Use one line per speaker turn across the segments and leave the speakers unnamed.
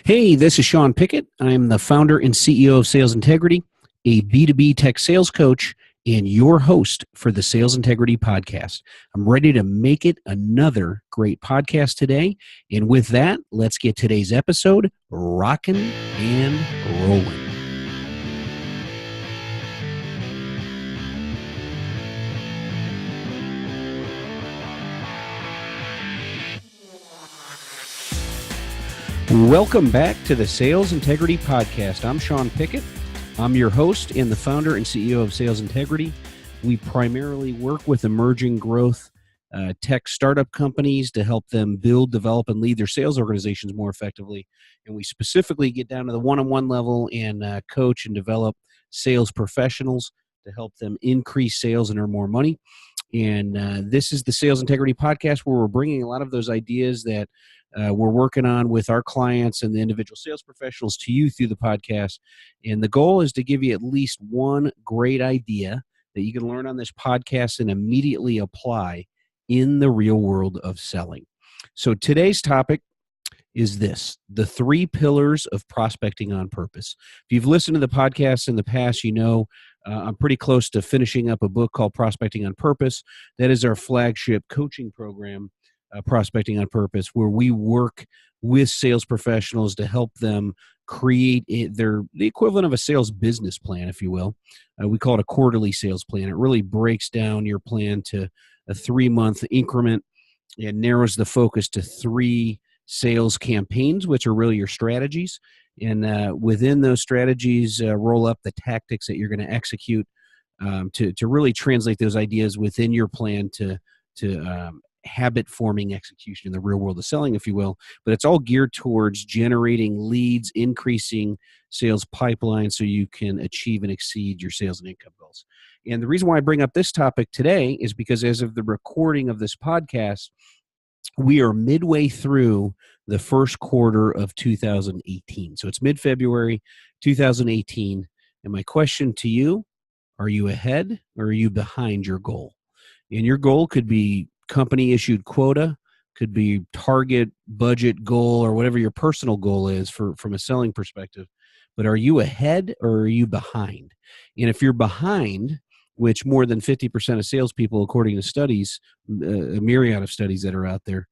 Hey, this is Sean Pickett. I'm the founder and CEO of Sales Integrity, a B2B tech sales coach, and your host for the Sales Integrity Podcast. I'm ready to make it another great podcast today. And with that, let's get today's episode rocking and rolling. Welcome back to the Sales Integrity Podcast. I'm Sean Pickett. I'm your host and the founder and CEO of Sales Integrity. We primarily work with emerging growth tech startup companies to help them build, develop, and lead their sales organizations more effectively. And we specifically get down to the one-on-one level and coach and develop sales professionals to help them increase sales and earn more money. And this is the Sales Integrity Podcast, where we're bringing a lot of those ideas that we're working on with our clients and the individual sales professionals to you through the podcast. And the goal is to give you at least one great idea that you can learn on this podcast and immediately apply in the real world of selling. So today's topic is this: the 3 pillars of prospecting on purpose. If you've listened to the podcast in the past, you know I'm pretty close to finishing up a book called Prospecting on Purpose. That is our flagship coaching program, Prospecting on Purpose, where we work with sales professionals to help them create the equivalent of a sales business plan, if you will. We call it a quarterly sales plan. It really breaks down your plan to a 3-month increment and narrows the focus to 3 sales campaigns, which are really your strategies. And within those strategies, roll up the tactics that you're going to execute to really translate those ideas within your plan to habit-forming execution in the real world of selling, if you will. But it's all geared towards generating leads, increasing sales pipeline so you can achieve and exceed your sales and income goals. And the reason why I bring up this topic today is because as of the recording of this podcast, we are midway through the first quarter of 2018. So it's mid-February 2018. And my question to you, are you ahead or are you behind your goal? And your goal could be company-issued quota, could be target, budget goal, or whatever your personal goal is from a selling perspective. But are you ahead or are you behind? And if you're behind, which more than 50% of salespeople, according to studies, a myriad of studies that are out there,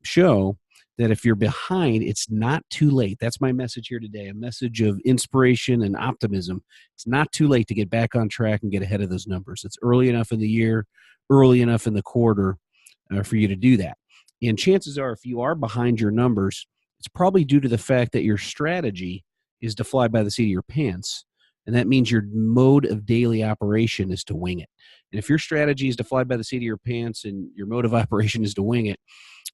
show that if you're behind, it's not too late. That's my message here today, a message of inspiration and optimism. It's not too late to get back on track and get ahead of those numbers. It's early enough in the year, early enough in the quarter for you to do that. And chances are, if you are behind your numbers, it's probably due to the fact that your strategy is to fly by the seat of your pants. And that means your mode of daily operation is to wing it. And if your strategy is to fly by the seat of your pants and your mode of operation is to wing it,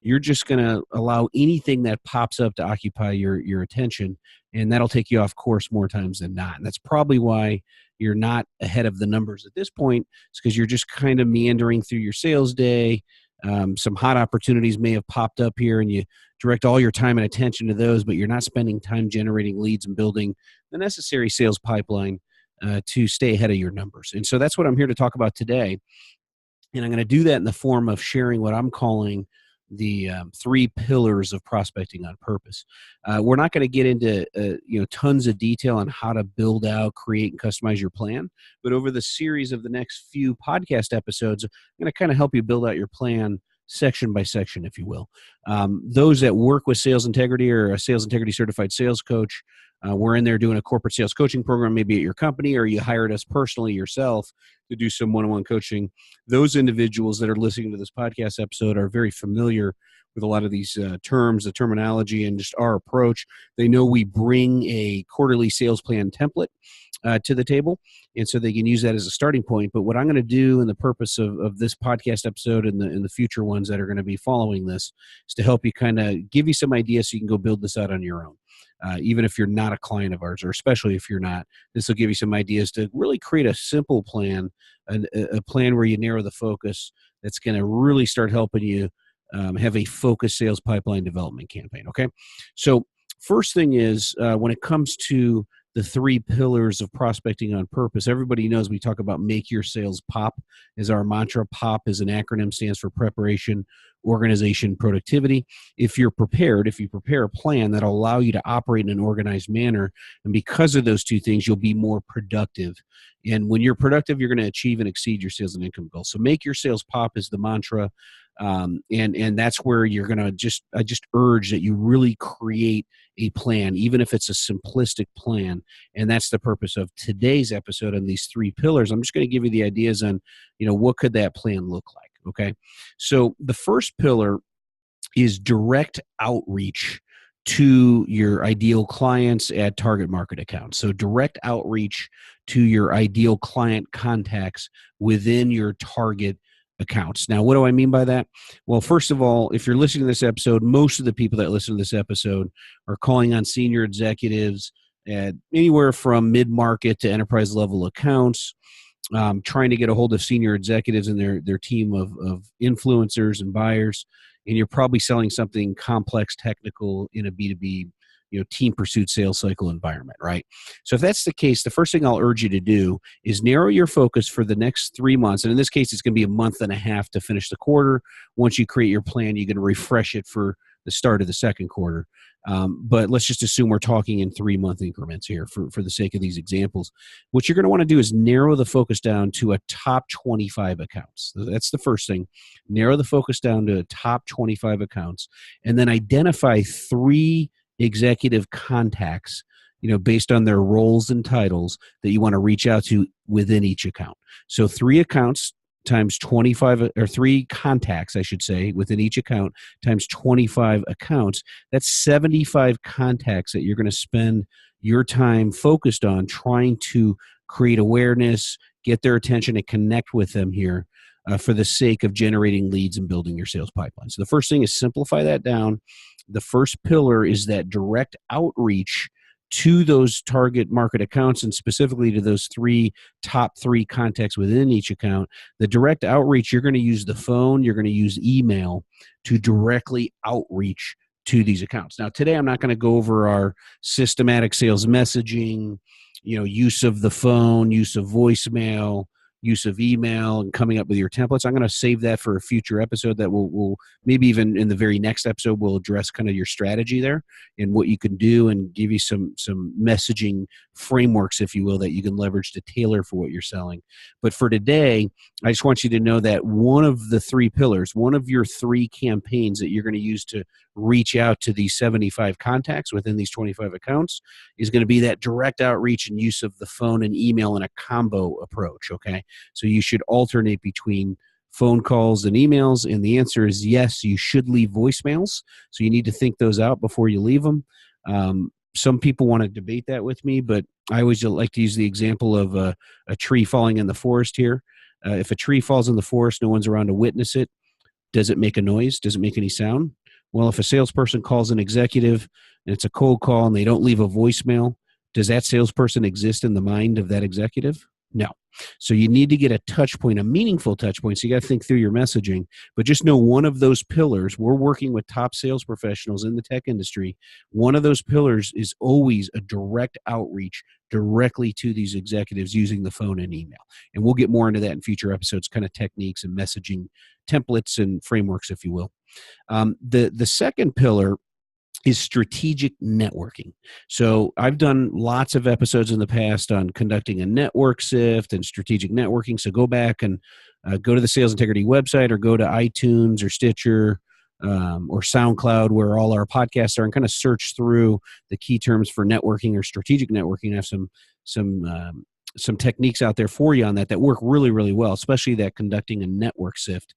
you're just going to allow anything that pops up to occupy your attention, and that'll take you off course more times than not. And that's probably why you're not ahead of the numbers at this point. It's because you're just kind of meandering through your sales day. Some hot opportunities may have popped up here, and you direct all your time and attention to those, but you're not spending time generating leads and building the necessary sales pipeline to stay ahead of your numbers. And so that's what I'm here to talk about today. And I'm going to do that in the form of sharing what I'm calling the 3 pillars of prospecting on purpose. We're not going to get into tons of detail on how to build out, create, and customize your plan. But over the series of the next few podcast episodes, I'm going to kind of help you build out your plan section by section, if you will. Those that work with Sales Integrity or a Sales Integrity certified sales coach, we're in there doing a corporate sales coaching program, maybe at your company, or you hired us personally yourself to do some one-on-one coaching. Those individuals that are listening to this podcast episode are very familiar with a lot of these terms, the terminology, and just our approach. They know we bring a quarterly sales plan template to the table, and so they can use that as a starting point. But what I'm going to do in the purpose of this podcast episode and the future ones that are going to be following this is to help you kind of give you some ideas so you can go build this out on your own. Even if you're not a client of ours, or especially if you're not, this will give you some ideas to really create a simple plan, a plan where you narrow the focus that's going to really start helping you have a focused sales pipeline development campaign, okay? So first thing is when it comes to the 3 pillars of prospecting on purpose, everybody knows we talk about make your sales pop as our mantra. POP is an acronym, stands for preparation, organization, productivity. If you prepare a plan that'll allow you to operate in an organized manner, and because of those two things, you'll be more productive. And when you're productive, you're going to achieve and exceed your sales and income goals. So make your sales pop is the mantra. And that's where you're going to I just urge that you really create a plan, even if it's a simplistic plan. And that's the purpose of today's episode on these 3 pillars. I'm just going to give you the ideas on, what could that plan look like? Okay. So the first pillar is direct outreach to your ideal clients at target market accounts. So direct outreach to your ideal client contacts within your target accounts. Now, what do I mean by that? Well, first of all, if you're listening to this episode, most of the people that listen to this episode are calling on senior executives at anywhere from mid-market to enterprise level accounts, trying to get a hold of senior executives and their team of influencers and buyers. And you're probably selling something complex, technical in a B2B, team pursuit sales cycle environment, right? So if that's the case, the first thing I'll urge you to do is narrow your focus for the next 3 months. And in this case, it's going to be a month and a half to finish the quarter. Once you create your plan, you're going to refresh it for the start of the second quarter. But let's just assume we're talking in 3-month increments here for the sake of these examples. What you're going to want to do is narrow the focus down to a top 25 accounts. That's the first thing. Narrow the focus down to a top 25 accounts, and then identify 3 executive contacts, based on their roles and titles that you want to reach out to within each account. So 3 accounts times 25, or 3 contacts, I should say, within each account times 25 accounts. That's 75 contacts that you're going to spend your time focused on trying to create awareness, get their attention, and connect with them here for the sake of generating leads and building your sales pipeline. So the first thing is simplify that down. The first pillar is that direct outreach to those target market accounts, and specifically to those top three contacts within each account. The direct outreach, you're going to use the phone, you're going to use email to directly outreach to these accounts. Now, today I'm not going to go over our systematic sales messaging, use of the phone, use of voicemail, use of email, and coming up with your templates. I'm going to save that for a future episode that we'll maybe even in the very next episode, we'll address kind of your strategy there and what you can do, and give you some messaging frameworks, if you will, that you can leverage to tailor for what you're selling. But for today, I just want you to know that one of the 3 pillars, one of your 3 campaigns that you're going to use to reach out to these 75 contacts within these 25 accounts is going to be that direct outreach and use of the phone and email in a combo approach, okay? So you should alternate between phone calls and emails, and the answer is yes, you should leave voicemails. So you need to think those out before you leave them. Some people want to debate that with me, but I always like to use the example of a tree falling in the forest here. If a tree falls in the forest, no one's around to witness it. Does it make a noise? Does it make any sound? Well, if a salesperson calls an executive and it's a cold call and they don't leave a voicemail, does that salesperson exist in the mind of that executive? No. So you need to get a touch point, a meaningful touch point. So you got to think through your messaging, but just know one of those pillars, we're working with top sales professionals in the tech industry. One of those pillars is always a direct outreach directly to these executives using the phone and email. And we'll get more into that in future episodes, kind of techniques and messaging templates and frameworks, if you will. The second pillar is strategic networking. So I've done lots of episodes in the past on conducting a network sift and strategic networking. So go back and go to the Sales Integrity website, or go to iTunes or Stitcher or SoundCloud, where all our podcasts are, and kind of search through the key terms for networking or strategic networking. I have some techniques out there for you on that work really, really well, especially that conducting a network sift.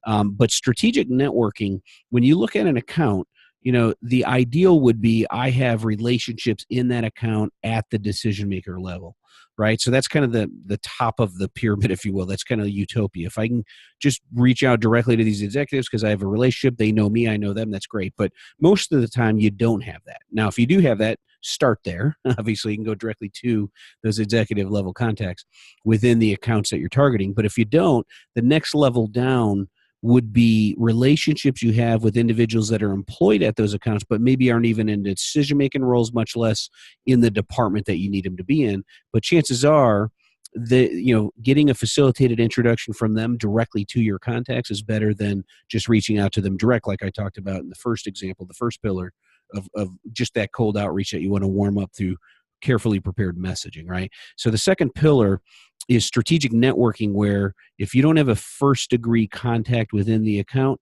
But strategic networking, when you look at an account, the ideal would be I have relationships in that account at the decision maker level, right? So that's kind of the top of the pyramid, if you will. That's kind of utopia. If I can just reach out directly to these executives because I have a relationship, they know me, I know them, that's great. But most of the time you don't have that. Now, if you do have that, start there. Obviously, you can go directly to those executive level contacts within the accounts that you're targeting. But if you don't, the next level down would be relationships you have with individuals that are employed at those accounts, but maybe aren't even in decision-making roles, much less in the department that you need them to be in. But chances are getting a facilitated introduction from them directly to your contacts is better than just reaching out to them direct, like I talked about in the first example, the first pillar of just that cold outreach that you want to warm up through carefully prepared messaging, right? So the second pillar is strategic networking, where if you don't have a first degree contact within the account,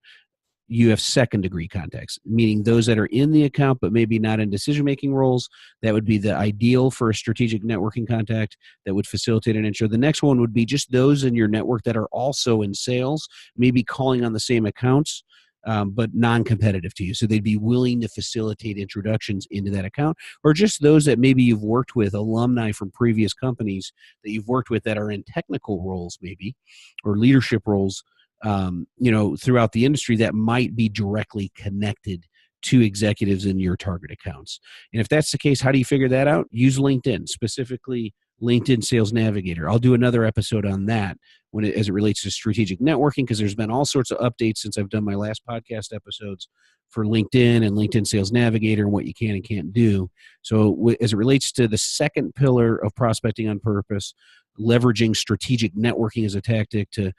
you have second degree contacts, meaning those that are in the account but maybe not in decision making roles. That would be the ideal for a strategic networking contact that would facilitate an intro. The next one would be just those in your network that are also in sales, maybe calling on the same accounts, but non-competitive to you. So they'd be willing to facilitate introductions into that account, or just those that maybe you've worked with, alumni from previous companies that you've worked with that are in technical roles maybe, or leadership roles, throughout the industry that might be directly connected to executives in your target accounts. And if that's the case, how do you figure that out? Use LinkedIn, specifically LinkedIn Sales Navigator. I'll do another episode on that as it relates to strategic networking, because there's been all sorts of updates since I've done my last podcast episodes for LinkedIn and LinkedIn Sales Navigator and what you can and can't do. So as it relates to the second pillar of prospecting on purpose, leveraging strategic networking as a tactic to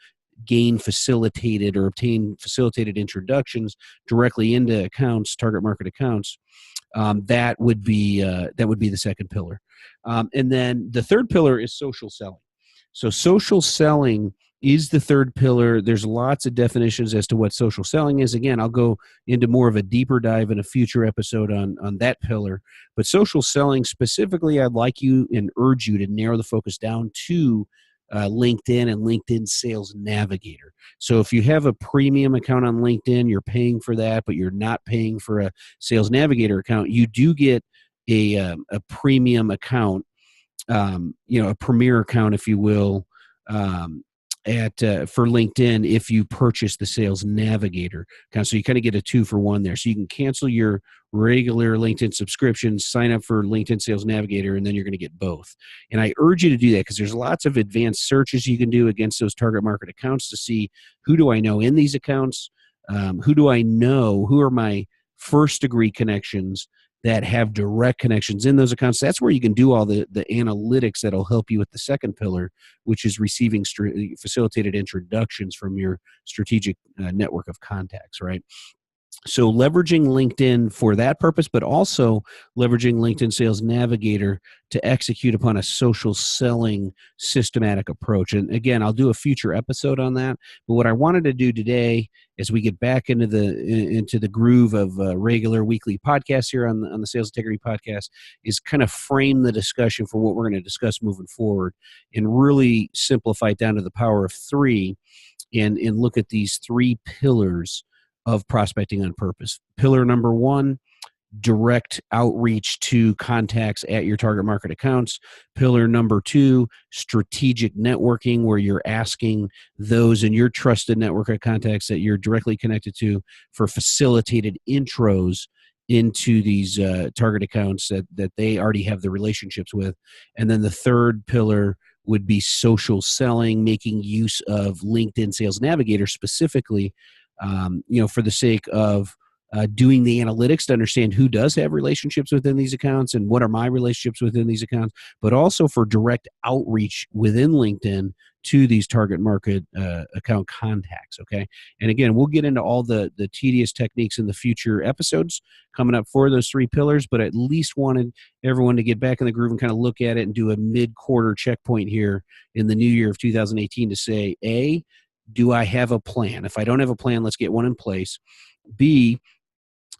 gain facilitated or obtain facilitated introductions directly into accounts, target market accounts, that would be the second pillar. And then the third pillar is social selling. So social selling is the third pillar. There's lots of definitions as to what social selling is. Again, I'll go into more of a deeper dive in a future episode on that pillar. But social selling specifically, I'd like you and urge you to narrow the focus down to LinkedIn and LinkedIn Sales Navigator. So if you have a premium account on LinkedIn, you're paying for that, but you're not paying for a Sales Navigator account, you do get a premium account, a premier account, if you will, for LinkedIn if you purchase the Sales Navigator account. So you kind of get a 2-for-1 there. So you can cancel your regular LinkedIn subscription, sign up for LinkedIn Sales Navigator, and then you're going to get both. And I urge you to do that because there's lots of advanced searches you can do against those target market accounts to see who do I know in these accounts, who do I know, who are my first degree connections that have direct connections in those accounts. That's where you can do all the analytics that'll help you with the second pillar, which is receiving facilitated introductions from your strategic network of contacts, right? So leveraging LinkedIn for that purpose, but also leveraging LinkedIn Sales Navigator to execute upon a social selling systematic approach. And again, I'll do a future episode on that. But what I wanted to do today, as we get back into the groove of regular weekly podcasts here on the Sales Integrity Podcast, is kind of frame the discussion for what we're going to discuss moving forward, and really simplify it down to the power of 3, and look at these 3 pillars of prospecting on purpose. Pillar number 1, direct outreach to contacts at your target market accounts. Pillar number 2, strategic networking, where you're asking those in your trusted network of contacts that you're directly connected to for facilitated intros into these target accounts that they already have the relationships with. And then the third pillar would be social selling, making use of LinkedIn Sales Navigator specifically, for the sake of doing the analytics to understand who does have relationships within these accounts and what are my relationships within these accounts, but also for direct outreach within LinkedIn to these target market account contacts, okay? And again, we'll get into all the tedious techniques in the future episodes coming up for those 3 pillars, but at least wanted everyone to get back in the groove and kind of look at it and do a mid-quarter checkpoint here in the new year of 2018 to say, A, do I have a plan? If I don't have a plan, let's get one in place. B,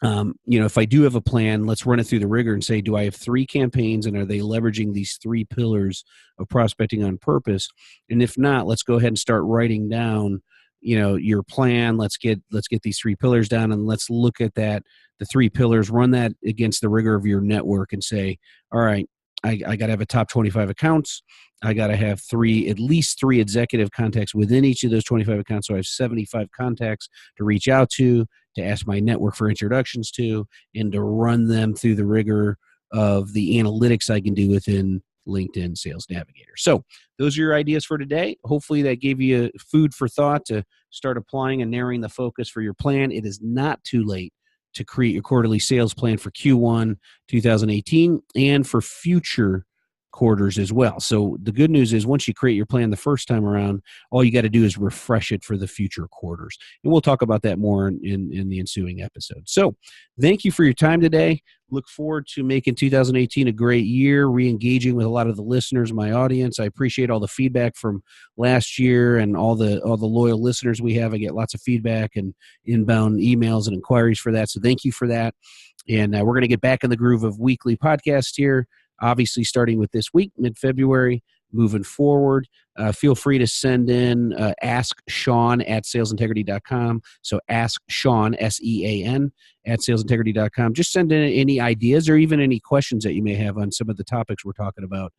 if I do have a plan, let's run it through the rigor and say, do I have 3 campaigns, and are they leveraging these 3 pillars of prospecting on purpose? And if not, let's go ahead and start writing down, your plan. Let's get these 3 pillars down, and let's look at the 3 pillars, run that against the rigor of your network and say, all right, I got to have a top 25 accounts. I got to have at least 3 executive contacts within each of those 25 accounts. So I have 75 contacts to reach out to ask my network for introductions to, and to run them through the rigor of the analytics I can do within LinkedIn Sales Navigator. So those are your ideas for today. Hopefully that gave you food for thought to start applying and narrowing the focus for your plan. It is not too late to create your quarterly sales plan for Q1 2018 and for future quarters as well. So the good news is once you create your plan the first time around, all you got to do is refresh it for the future quarters. And we'll talk about that more in the ensuing episode. So thank you for your time today. Look forward to making 2018 a great year, re-engaging with a lot of the listeners, my audience. I appreciate all the feedback from last year and all the loyal listeners we have. I get lots of feedback and inbound emails and inquiries for that. So thank you for that. And we're going to get back in the groove of weekly podcasts here, obviously starting with this week, mid-February, moving forward. Feel free to send in Ask Sean at salesintegrity.com. So Ask Sean, S-E-A-N, at salesintegrity.com. Just send in any ideas or even any questions that you may have on some of the topics we're talking about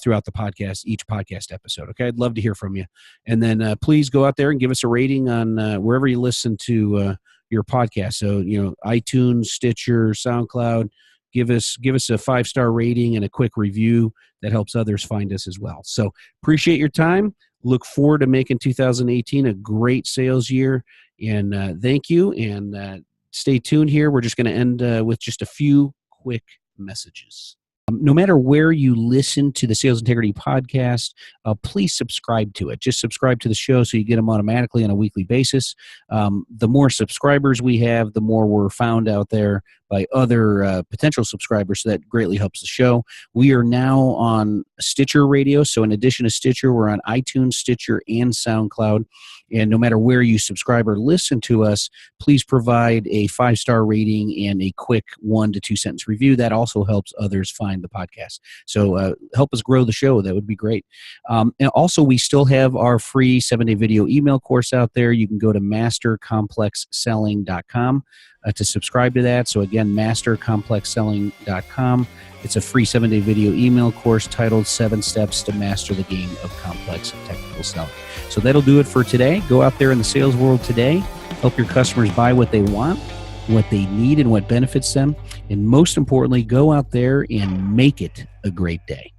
throughout the podcast, each podcast episode. Okay, I'd love to hear from you. And then please go out there and give us a rating on wherever you listen to your podcast. So, iTunes, Stitcher, SoundCloud. Give us a 5-star rating and a quick review. That helps others find us as well. So appreciate your time. Look forward to making 2018 a great sales year. And thank you. And stay tuned here. We're just going to end with just a few quick messages. No matter where you listen to the Sales Integrity podcast, please subscribe to it. Just subscribe to the show so you get them automatically on a weekly basis. The more subscribers we have, the more we're found out there by other potential subscribers, so that greatly helps the show. We are now on Stitcher Radio, so in addition to Stitcher, we're on iTunes, Stitcher, and SoundCloud. And no matter where you subscribe or listen to us, please provide a 5-star rating and a quick 1 to 2 sentence review. That also helps others find the podcast. So help us grow the show. That would be great. And also, we still have our free 7-day video email course out there. You can go to mastercomplexselling.com to subscribe to that. So again, mastercomplexselling.com. It's a free 7-day video email course titled 7 Steps to Master the Game of Complex Technical Selling. So that'll do it for today. Go out there in the sales world today. Help your customers buy what they want, what they need, and what benefits them. And most importantly, go out there and make it a great day.